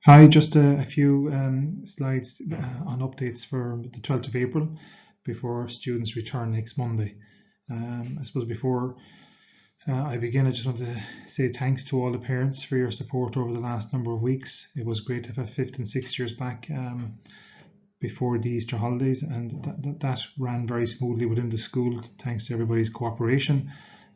Hi, just a few slides on updates for the 12th of April before students return next Monday. I suppose before I begin, I just want to say thanks to all the parents for your support over the last number of weeks. It was great to have fifth and sixth years back before the Easter holidays, and that ran very smoothly within the school thanks to everybody's cooperation.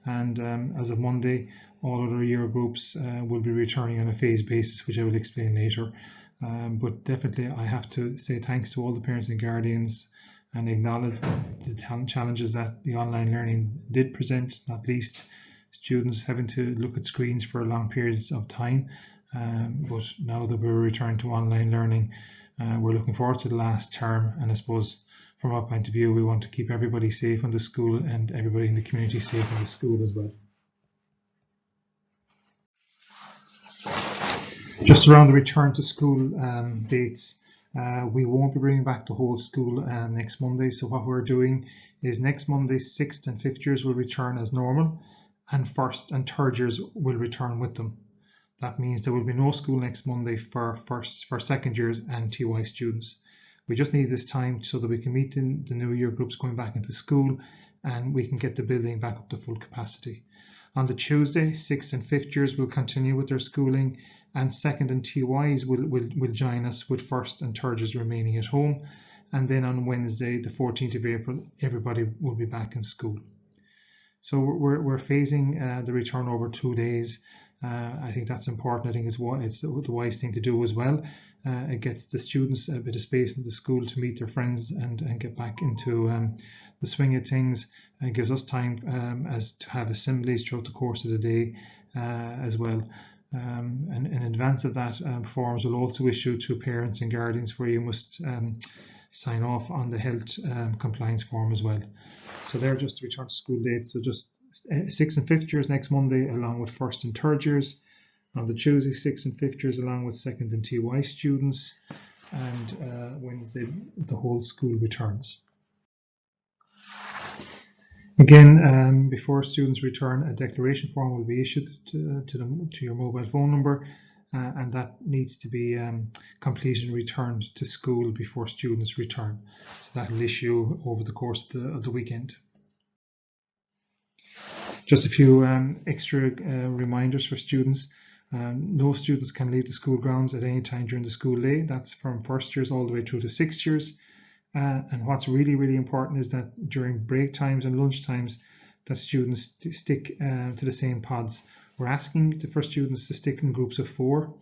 And as of Monday, all other year groups will be returning on a phased basis, which I will explain later. But definitely I have to say thanks to all the parents and guardians and acknowledge the challenges that the online learning did present, not least students having to look at screens for long periods of time. But now that we're returning to online learning, we're looking forward to the last term, and I suppose from our point of view, we want to keep everybody safe in the school and everybody in the community safe in the school as well. Just around the return to school dates, we won't be bringing back the whole school next Monday. So what we're doing is next Monday, 6th and 5th years will return as normal, and 1st and 3rd years will return with them. That means there will be no school next Monday for 2nd years and TY students. We just need this time so that we can meet the new year groups going back into school and we can get the building back up to full capacity. On the Tuesday, 6th and 5th years will continue with their schooling, and 2nd and TYs will join us with 1st and 3rd years remaining at home. And then on Wednesday, the 14th of April, everybody will be back in school. So we're phasing the return over 2 days. I think that's important. I think it's the wise thing to do as well. It gets the students a bit of space in the school to meet their friends and get back into the swing of things. It gives us time as to have assemblies throughout the course of the day as well. And in advance of that, forms will also issue to parents and guardians where you must sign off on the health compliance form as well. So they're just the return to school dates. So just 6th and 5th years next Monday, along with 1st and 3rd years. On the Tuesday, 6th and 5th years, along with 2nd and TY students. And Wednesday, the whole school returns. Again, before students return, a declaration form will be issued to your mobile phone number, and that needs to be completed and returned to school before students return. So that will issue over the course of the weekend. Just a few extra reminders for students. No students can leave the school grounds at any time during the school day. That's from 1st years all the way through to 6th years. And what's really, really important is that during break times and lunch times, that students stick to the same pods. We're asking for students to stick in groups of 4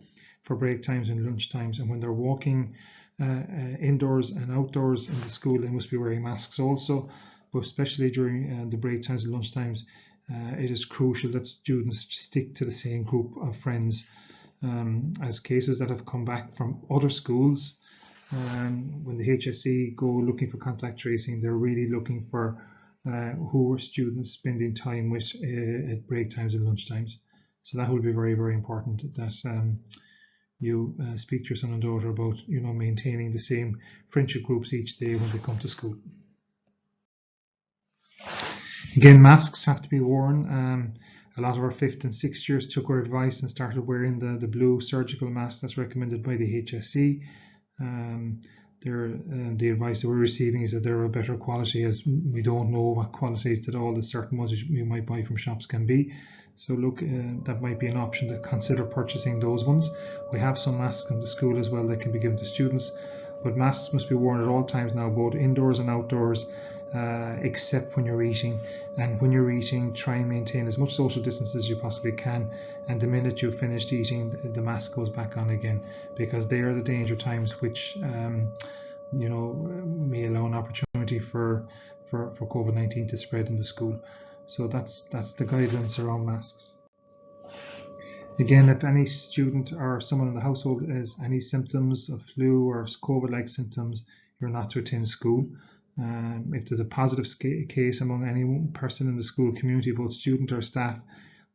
for break times and lunch times. And when they're walking indoors and outdoors in the school, they must be wearing masks also. But especially during the break times and lunch times, it is crucial that students stick to the same group of friends. As cases that have come back from other schools, when the HSE go looking for contact tracing, they're really looking for who are students spending time with at break times and lunch times. So that will be very, very important that you speak to your son and daughter about maintaining the same friendship groups each day when they come to school. Again, masks have to be worn. A lot of our 5th and 6th years took our advice and started wearing the blue surgical mask that's recommended by the HSE. The advice that we're receiving is that they're of better quality, as we don't know what qualities that all the certain ones we might buy from shops can be. So look, that might be an option to consider purchasing those ones. We have some masks in the school as well that can be given to students, but masks must be worn at all times now, both indoors and outdoors, except when you're eating. And when you're eating, try and maintain as much social distance as you possibly can, and the minute you've finished eating, the mask goes back on again, because they are the danger times which may allow an opportunity for COVID-19 to spread in the school. So that's the guidance around masks. Again, if any student or someone in the household has any symptoms of flu or COVID-like symptoms, you're not to attend school. If there's a positive case among any person in the school community, both student or staff,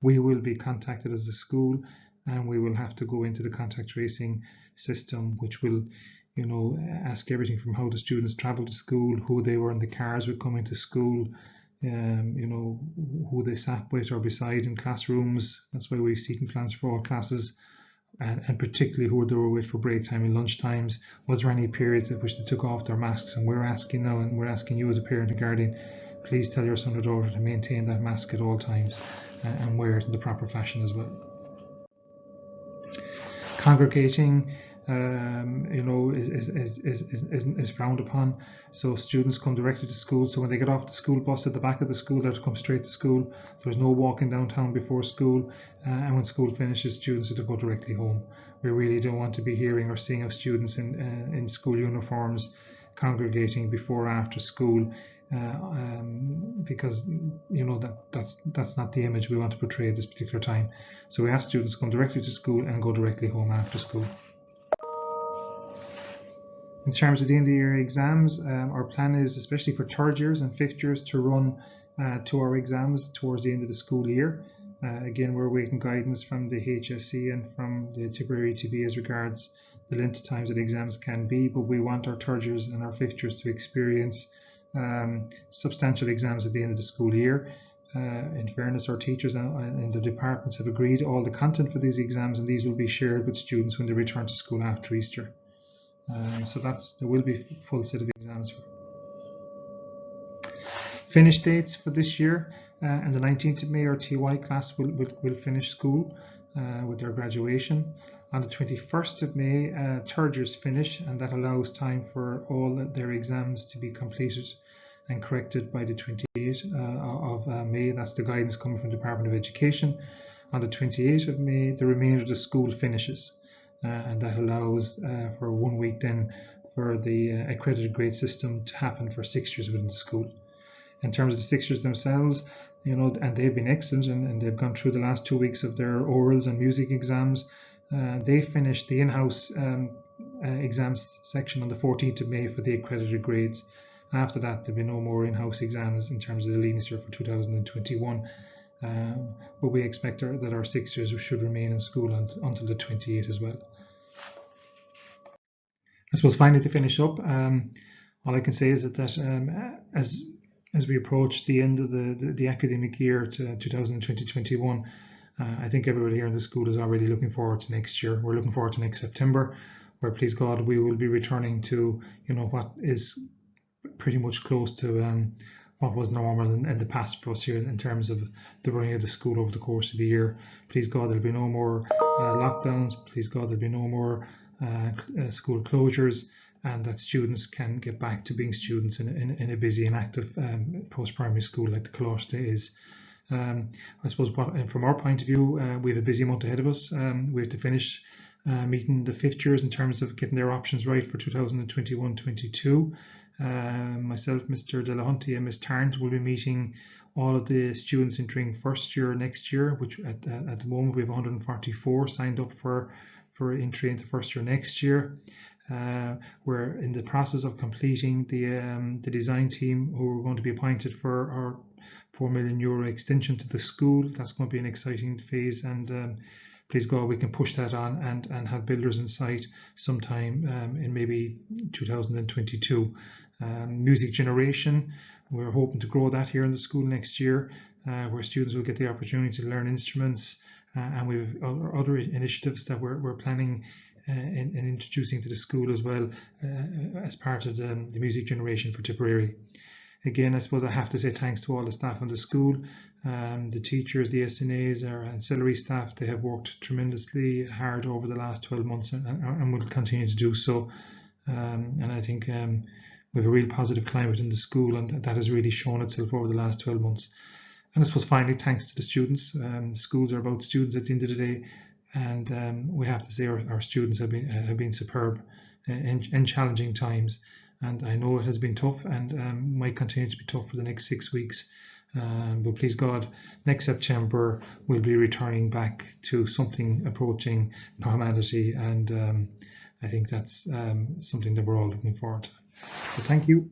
we will be contacted as a school, and we will have to go into the contact tracing system, which will ask everything from how the students travel to school, who they were in the cars with coming to school, who they sat with or beside in classrooms. That's why we have seating plans for all classes, and particularly who they were with for break time and lunch times. Was there any periods at which they took off their masks? And we're asking now, and we're asking you as a parent and guardian, please tell your son or daughter to maintain that mask at all times and wear it in the proper fashion as well. Congregating, is frowned upon. So students come directly to school. So when they get off the school bus at the back of the school, they have to come straight to school. There's no walking downtown before school. And when school finishes, students have to go directly home. We really don't want to be hearing or seeing of students in school uniforms congregating before or after school. Because that's not the image we want to portray at this particular time. So we ask students to come directly to school and go directly home after school. In terms of the end of the year exams, our plan is, especially for third years and fifth years, to run 2 hour exams towards the end of the school year. Again, we're awaiting guidance from the HSE and from the Tipperary ETB as regards the length of times that exams can be, but we want our third years and our fifth years to experience substantial exams at the end of the school year. In fairness, our teachers and the departments have agreed all the content for these exams, and these will be shared with students when they return to school after Easter. So there will be a full set of exams. Finish dates for this year, and the 19th of May our TY class will finish school with their graduation. On the 21st of May, third years finish, and that allows time for all their exams to be completed and corrected by the 28th of May. That's the guidance coming from the Department of Education. On the 28th of May, the remainder of the school finishes, and that allows for 1 week then for the accredited grade system to happen for 6 years within the school. In terms of the 6 years themselves, and they've been excellent, and they've gone through the last 2 weeks of their orals and music exams. They finished the in-house exams section on the 14th of May for the accredited grades. After that, there'll be no more in-house exams in terms of the Leaving Cert for 2021. But we expect that our 6 years should remain in school until the 28th as well. I suppose finally to finish up, all I can say is that as we approach the end of the academic year to 2020-21, I think everybody here in the school is already looking forward to next year. We're looking forward to next September, where, please God, we will be returning to what is pretty much close to what was normal in the past for us here in terms of the running of the school over the course of the year. Please God, there'll be no more lockdowns. Please God, there'll be no more school closures, and that students can get back to being students in a busy and active post-primary school like the Coláiste is. I suppose from our point of view, we have a busy month ahead of us. We have to finish meeting the fifth years in terms of getting their options right for 2021-22. Myself, Mr. Delahunty and Ms. Tarrant will be meeting all of the students entering first year next year, which at the moment we have 144 signed up for entry into first year next year. We're in the process of completing the design team who are going to be appointed for our €4 million extension to the school. That's going to be an exciting phase, and please God, we can push that on and have builders in sight sometime in maybe 2022. Music generation, we're hoping to grow that here in the school next year, where students will get the opportunity to learn instruments, and we have other initiatives that we're planning in introducing to the school as well as part of the music generation for Tipperary. Again, I suppose I have to say thanks to all the staff in the school, the teachers, the SNAs, our ancillary staff. They have worked tremendously hard over the last 12 months and will continue to do so. And I think we have a real positive climate in the school, and that has really shown itself over the last 12 months. And I suppose finally, thanks to the students. Schools are about students at the end of the day, and we have to say our students have been superb in challenging times. And I know it has been tough and might continue to be tough for the next 6 weeks. But please God, next September we'll be returning back to something approaching normality, and I think that's something that we're all looking forward to. So thank you.